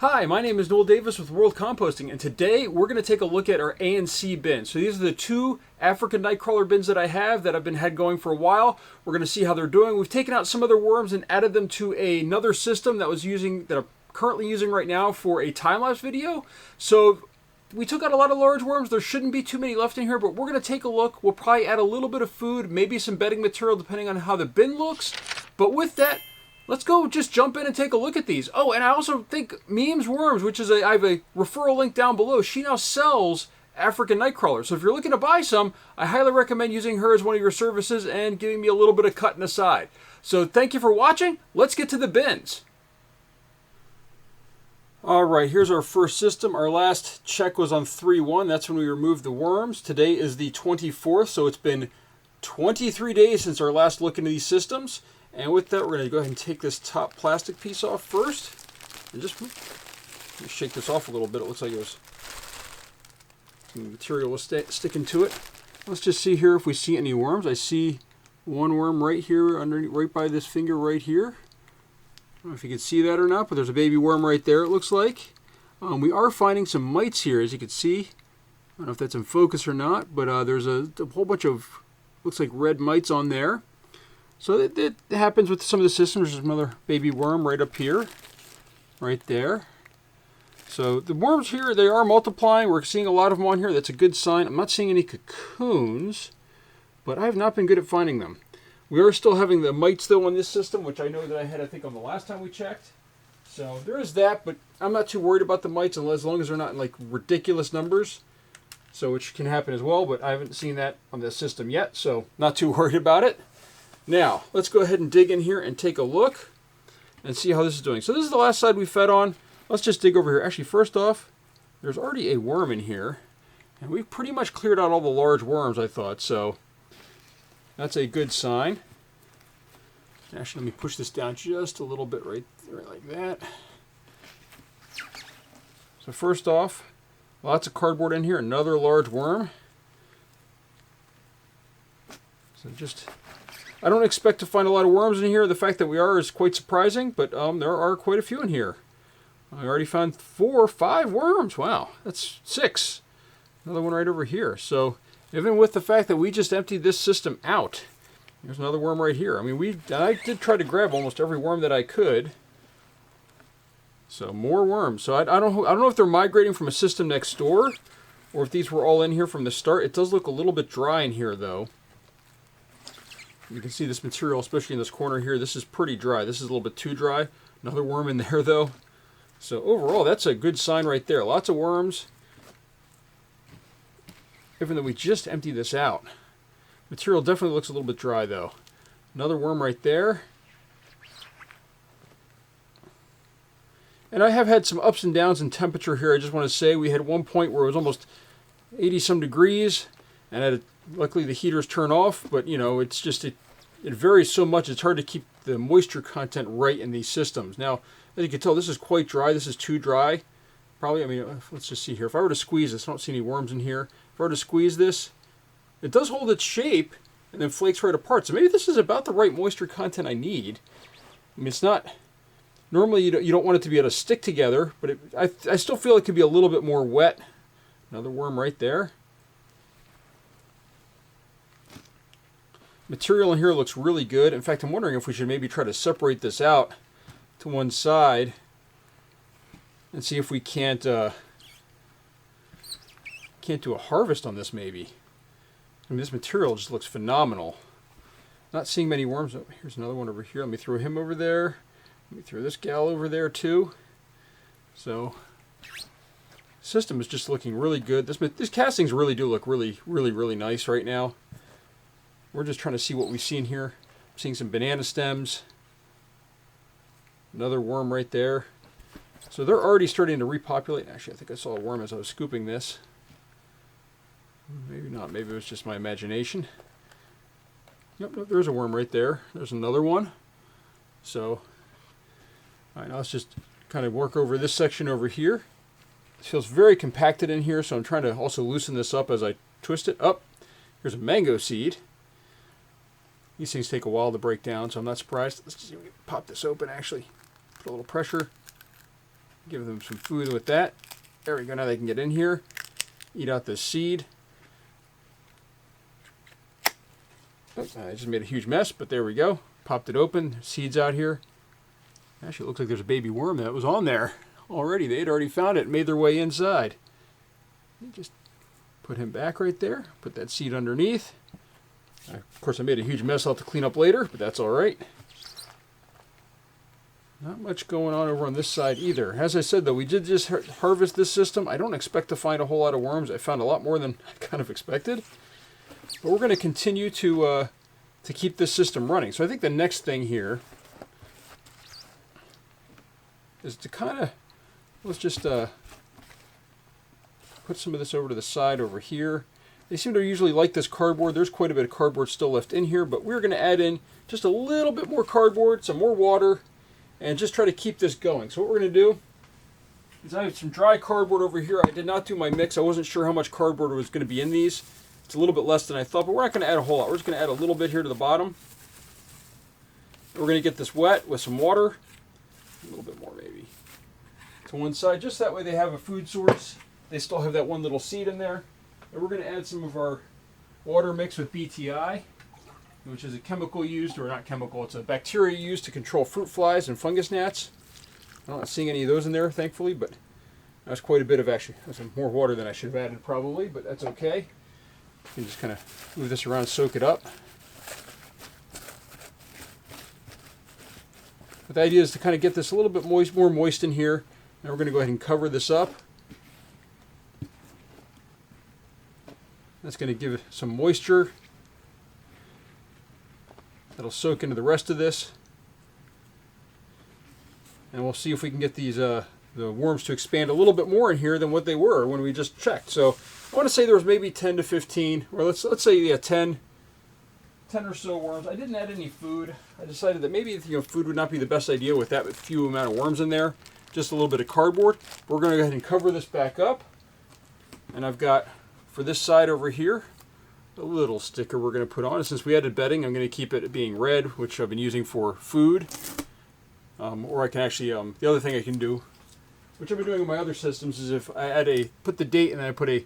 Hi, my name is Noel Davis with World Composting, and today we're going to take a look at our A and C bins. So these are the two African Nightcrawler bins that I have that I've been had going for a while. We're going to see how they're doing. We've taken out some other worms and added them to another system that I'm currently using right now for a time-lapse video. So we took out a lot of large worms. There shouldn't be too many left in here, but we're going to take a look. We'll probably add a little bit of food, maybe some bedding material depending on how the bin looks. But with that, let's go just jump in and take a look at these. Oh, and I also think Memes Worms, which is I have a referral link down below. She now sells African Nightcrawlers. So if you're looking to buy some, I highly recommend using her as one of your services and giving me a little bit of cut in the side. So thank you for watching. Let's get to the bins. All right, here's our first system. Our last check was on 3/1. That's when we removed the worms. Today is the 24th, so it's been 23 days since our last look into these systems. And with that, we're going to go ahead and take this top plastic piece off first. And just shake this off a little bit. It looks like some material was sticking to it. Let's just see here if we see any worms. I see one worm right here, underneath, right by this finger right here. I don't know if you can see that or not, but there's a baby worm right there, it looks like. We are finding some mites here, as you can see. I don't know if that's in focus or not, but there's a whole bunch of, looks like red mites on there. So it happens with some of the systems. There's another baby worm right up here, right there. So the worms here, they are multiplying. We're seeing a lot of them on here. That's a good sign. I'm not seeing any cocoons, but I have not been good at finding them. We are still having the mites though on this system, which I know that I had, I think, on the last time we checked. So there is that, but I'm not too worried about the mites as long as they're not in like ridiculous numbers. So which can happen as well, but I haven't seen that on this system yet, so not too worried about it. Now, let's go ahead and dig in here and take a look and see how this is doing. So this is the last side we fed on. Let's just dig over here. Actually, first off, there's already a worm in here. And we've pretty much cleared out all the large worms, I thought. So that's a good sign. Actually, let me push this down just a little bit right like that. So first off, lots of cardboard in here. Another large worm. So I don't expect to find a lot of worms in here. The fact that we are is quite surprising, but there are quite a few in here. I already found 4 or 5 worms. Wow, that's 6. Another one right over here. So even with the fact that we just emptied this system out, there's another worm right here. I mean, I did try to grab almost every worm that I could. So more worms. So I don't know if they're migrating from a system next door, or if these were all in here from the start. It does look a little bit dry in here, though. You can see this material, especially in this corner here, this is pretty dry. This is a little bit too dry. Another worm in there, though. So overall, that's a good sign right there. Lots of worms. Even though we just emptied this out. Material definitely looks a little bit dry, though. Another worm right there. And I have had some ups and downs in temperature here. I just want to say we had one point where it was almost 80-some degrees. And luckily the heaters turn off, but you know, it's just, it varies so much, it's hard to keep the moisture content right in these systems. Now, as you can tell, this is quite dry. This is too dry. Probably, I mean, let's just see here. If I were to squeeze this, I don't see any worms in here. If I were to squeeze this, it does hold its shape and then flakes right apart. So maybe this is about the right moisture content I need. I mean, it's not, normally you don't want it to be able to stick together, but I still feel it could be a little bit more wet. Another worm right there. Material in here looks really good. In fact, I'm wondering if we should maybe try to separate this out to one side and see if we can't do a harvest on this maybe. I mean, this material just looks phenomenal. Not seeing many worms. Oh, here's another one over here. Let me throw him over there. Let me throw this gal over there too. So, system is just looking really good. These castings really do look really nice right now. We're just trying to see what we see in here. I'm seeing some banana stems. Another worm right there. So they're already starting to repopulate. Actually, I think I saw a worm as I was scooping this. Maybe not. Maybe it was just my imagination. Nope, there's a worm right there. There's another one. So, all right, now let's just kind of work over this section over here. It feels very compacted in here, so I'm trying to also loosen this up as I twist it up. Here's a mango seed. These things take a while to break down, so I'm not surprised. Let's just pop this open, actually. Put a little pressure. Give them some food with that. There we go. Now they can get in here, eat out this seed. Oops, I just made a huge mess, but there we go. Popped it open. Seeds out here. Actually, it looks like there's a baby worm that was on there already. They had already found it and made their way inside. Just put him back right there. Put that seed underneath. Of course, I made a huge mess I'll have to clean up later, but that's all right. Not much going on over on this side either. As I said, though, we did just harvest this system. I don't expect to find a whole lot of worms. I found a lot more than I kind of expected. But we're going to continue to keep this system running. So I think the next thing here is to kind of, let's just put some of this over to the side over here. They seem to usually like this cardboard. There's quite a bit of cardboard still left in here, but we're going to add in just a little bit more cardboard, some more water, and just try to keep this going. So what we're going to do is I have some dry cardboard over here. I did not do my mix. I wasn't sure how much cardboard was going to be in these. It's a little bit less than I thought, but we're not going to add a whole lot. We're just going to add a little bit here to the bottom. We're going to get this wet with some water. A little bit more maybe. To one side, just that way they have a food source. They still have that one little seed in there. And we're going to add some of our water mix with BTI, which is a chemical used, or not chemical, it's a bacteria used to control fruit flies and fungus gnats. I'm not seeing any of those in there, thankfully, but that's quite a bit of, actually, that's more water than I should have added probably, but that's okay. You can just kind of move this around, soak it up. But the idea is to kind of get this a little bit more moist in here. Now we're going to go ahead and cover this up. That's going to give it some moisture. That'll soak into the rest of this. And we'll see if we can get these the worms to expand a little bit more in here than what they were when we just checked. So I want to say there was maybe 10 to 15, or let's say, yeah, 10 or so worms. I didn't add any food. I decided that maybe food would not be the best idea with that few amount of worms in there. Just a little bit of cardboard. But we're going to go ahead and cover this back up. And I've got, for this side over here, a little sticker we're going to put on. Since we added bedding, I'm going to keep it being red, which I've been using for food. Or I can actually, the other thing I can do, which I've been doing in my other systems, is if I put the date and then I put a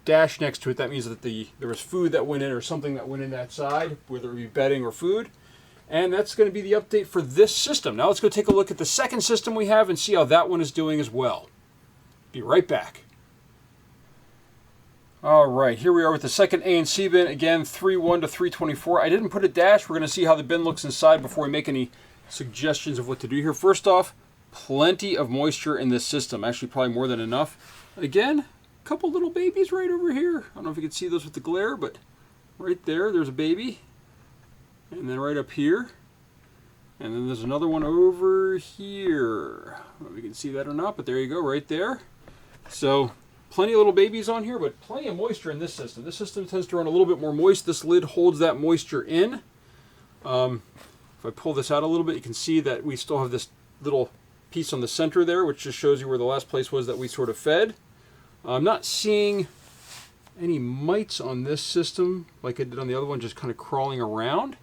dash next to it, that means that there was food that went in or something that went in that side, whether it be bedding or food. And that's going to be the update for this system. Now let's go take a look at the second system we have and see how that one is doing as well. Be right back. All right, here we are with the second A and C bin. Again, 3.1 to 3.24. I didn't put a dash. We're going to see how the bin looks inside before we make any suggestions of what to do here. First off, plenty of moisture in this system. Actually, probably more than enough. Again, a couple little babies right over here. I don't know if you can see those with the glare, but right there's a baby. And then right up here. And then there's another one over here. I don't know if you can see that or not, but there you go, right there. So plenty of little babies on here, but plenty of moisture in this system. This system tends to run a little bit more moist. This lid holds that moisture in. If I pull this out a little bit, you can see that we still have this little piece on the center there, which just shows you where the last place was that we sort of fed. I'm not seeing any mites on this system like I did on the other one, just kind of crawling around.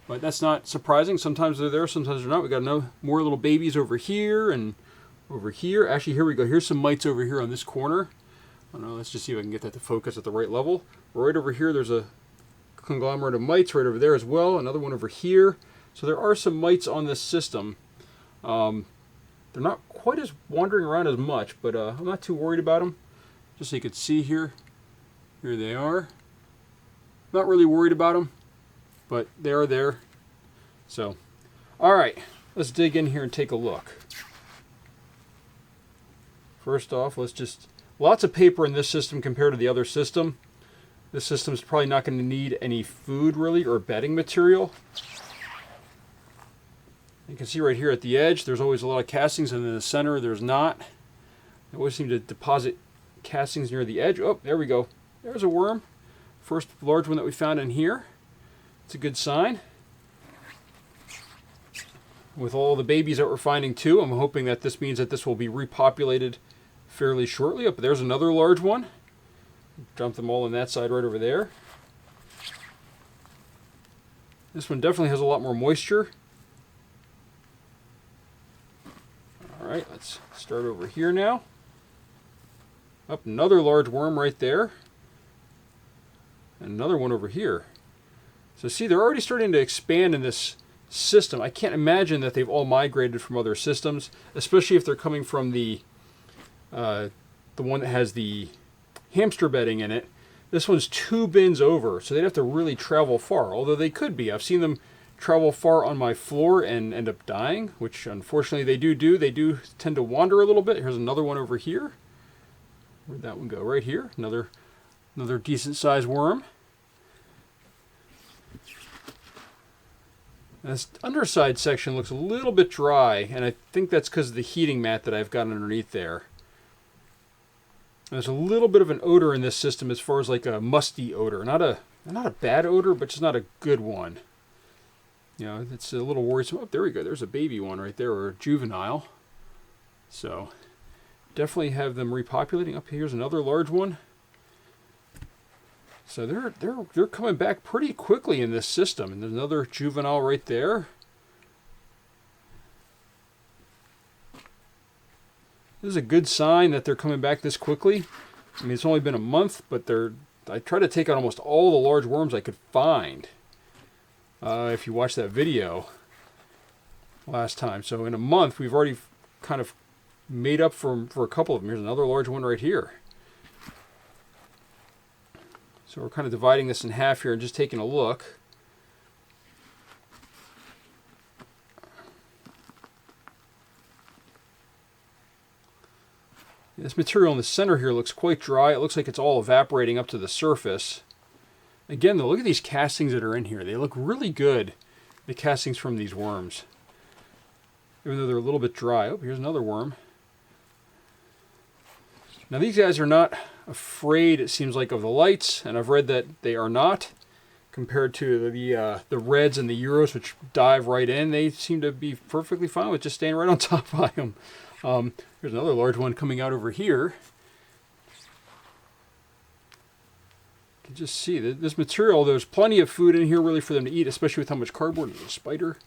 But that's not surprising. Sometimes they're there, sometimes they're not. We got more little babies over here and over here. Actually, here we go. Here's some mites over here on this corner. I don't know. Let's just see if I can get that to focus at the right level. Right over here, there's a conglomerate of mites right over there as well. Another one over here. So there are some mites on this system. They're not quite as wandering around as much, but I'm not too worried about them. Just so you can see here. Here they are. Not really worried about them, but they are there. So, all right, let's dig in here and take a look. First off, lots of paper in this system compared to the other system. This system is probably not going to need any food really or bedding material. You can see right here at the edge, there's always a lot of castings, and in the center, there's not. I always seem to deposit castings near the edge. Oh, there we go. There's a worm. First large one that we found in here. It's a good sign. With all the babies that we're finding too, I'm hoping that this means that this will be repopulated fairly shortly. Up there's another large one. Dump them all on that side right over there. This one definitely has a lot more moisture. All right, let's start over here now. Up, another large worm right there. And another one over here. So see, they're already starting to expand in this system. I can't imagine that they've all migrated from other systems, especially if they're coming from the one that has the hamster bedding in it. This one's 2 bins over, so they'd have to really travel far, although they could be. I've seen them travel far on my floor and end up dying, which unfortunately they do. They do tend to wander a little bit. Here's another one over here. Where'd that one go? Right here. Another decent sized worm. This underside section looks a little bit dry, and I think that's because of the heating mat that I've got underneath there. There's a little bit of an odor in this system as far as like a musty odor. Not a bad odor, but just not a good one. You know, it's a little worrisome. Oh, there we go. There's a baby one right there, or a juvenile. So definitely have them repopulating. Up here's another large one. So they're coming back pretty quickly in this system. And there's another juvenile right there. This is a good sign that they're coming back this quickly. I mean, it's only been a month, but I try to take out almost all the large worms I could find. If you watched that video last time. So in a month, we've already kind of made up for a couple of them. Here's another large one right here. So we're kind of dividing this in half here and just taking a look. This material in the center here looks quite dry. It looks like it's all evaporating up to the surface. Again, though, look at these castings that are in here. They look really good, the castings from these worms. Even though they're a little bit dry. Oh, here's another worm. Now, these guys are not afraid, it seems like, of the lights, and I've read that they are not. Compared to the Reds and the Euros, which dive right in, they seem to be perfectly fine with just staying right on top of them. Here's another large one coming out over here. You can just see that this material, there's plenty of food in here really for them to eat, especially with how much cardboard. There's a spider.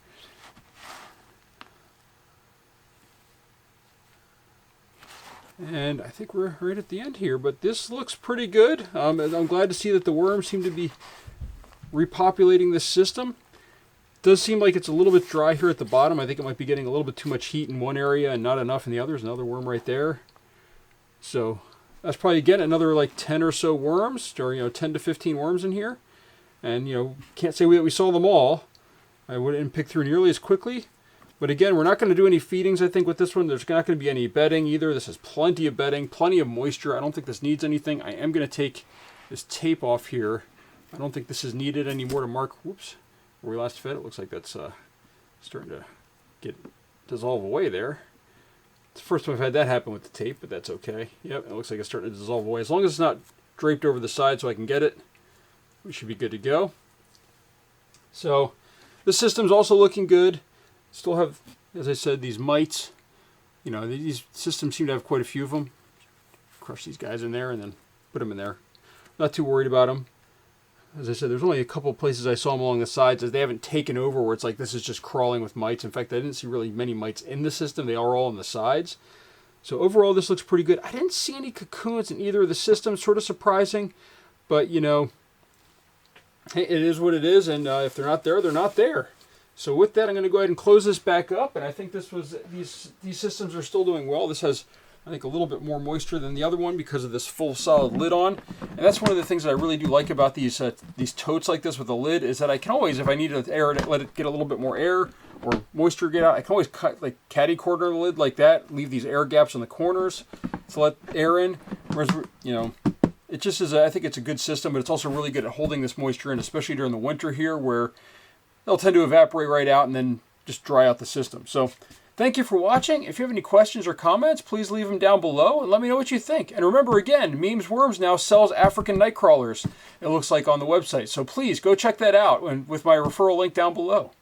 And I think we're right at the end here, but this looks pretty good. I'm glad to see that the worms seem to be repopulating this system. Does seem like it's a little bit dry here at the bottom. I think it might be getting a little bit too much heat in one area and not enough in the other. There's another worm right there. So that's probably, again, another like 10 or so worms, or 10 to 15 worms in here. And can't say that we saw them all. I wouldn't pick through nearly as quickly. But again, we're not going to do any feedings, I think, with this one. There's not going to be any bedding either. This has plenty of bedding, plenty of moisture. I don't think this needs anything. I am going to take this tape off here. I don't think this is needed anymore to mark, whoops, where we last fed. It looks like that's starting to dissolve away there. It's the first time I've had that happen with the tape, but that's okay. Yep, it looks like it's starting to dissolve away. As long as it's not draped over the side so I can get it, we should be good to go. So the system's also looking good. Still have, as I said, these mites. These systems seem to have quite a few of them. Crush these guys in there and then put them in there. Not too worried about them. As I said, there's only a couple of places I saw them along the sides as they haven't taken over where it's like this is just crawling with mites. In fact, I didn't see really many mites in the system. They are all on the sides. So overall, this looks pretty good. I didn't see any cocoons in either of the systems. Sort of surprising. But, hey, it is what it is. And if they're not there, they're not there. So with that, I'm going to go ahead and close this back up. And I think these systems are still doing well. This has, I think, a little bit more moisture than the other one because of this full solid lid on. And that's one of the things that I really do like about these totes like this with a lid is that I can always, if I need to air it, let it get a little bit more air or moisture get out, I can always cut like caddy corner the lid like that, leave these air gaps in the corners to let air in. Whereas, it just is, I think it's a good system, but it's also really good at holding this moisture in, especially during the winter here where they'll tend to evaporate right out and then just dry out the system. So thank you for watching. If you have any questions or comments, please leave them down below and let me know what you think. And remember, again, Memes Worms now sells African Nightcrawlers, it looks like, on the website. So please go check that out with my referral link down below.